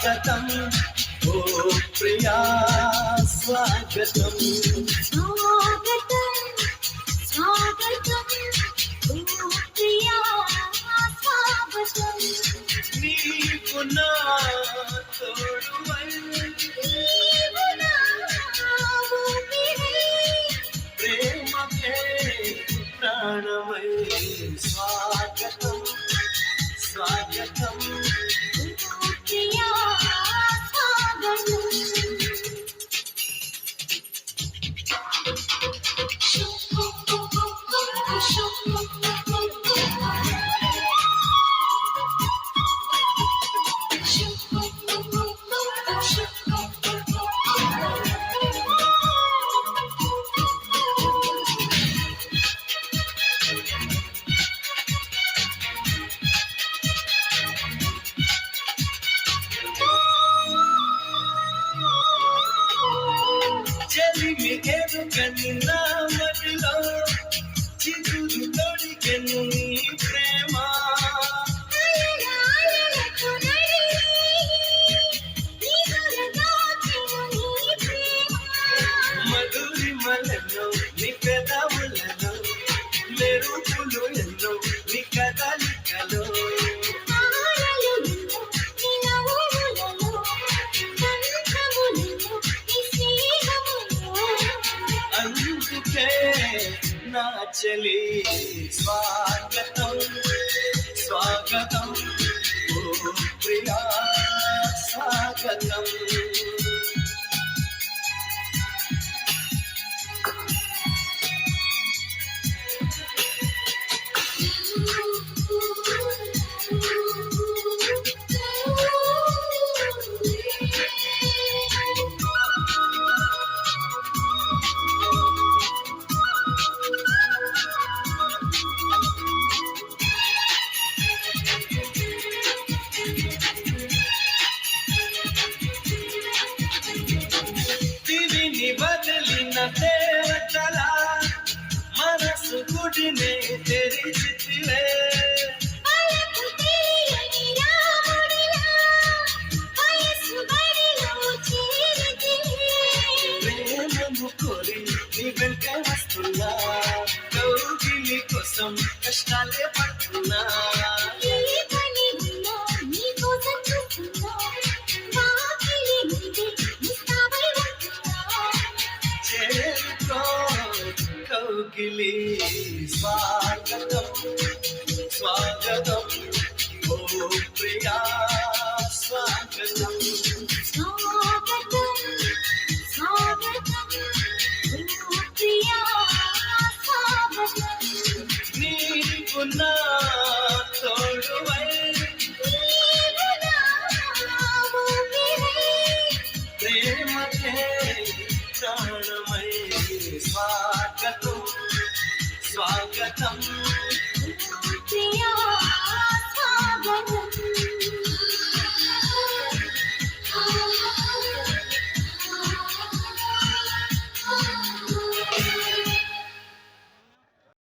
స్వాగతం ఓ ప్రియా స్వాగతం స్వాగతం స్వాగతం ఓ ప్రియా స్వాగతం నీవు నా తోడువై నీవు నా ఊపిరై ప్రేమకే ప్రాణమై స్వాగతం స్వాగతం ఓ ప్రియా స్వాగతం చెలిమి ఎరుకని నా మదిలో చిగురు తొడిగెను నీ ప్రేమ మధురిమలలో నీ పెదవులలో మెరుపులు ఎన్నో నీ కదలికలో అందుకే నా చెలి స్వాగతం స్వాగతం ఓ ప్రియా స్వాగతం దివిని బదిలిన దేవతల మనసు గుడినే తెరిచితివే ప్రేమను కోరి నీ వెంట వస్తున్నా కౌగిలి కోసం కష్టాలే పడుతున్నా చేరుకో కౌగిలి స్వాగతం స్వాగతం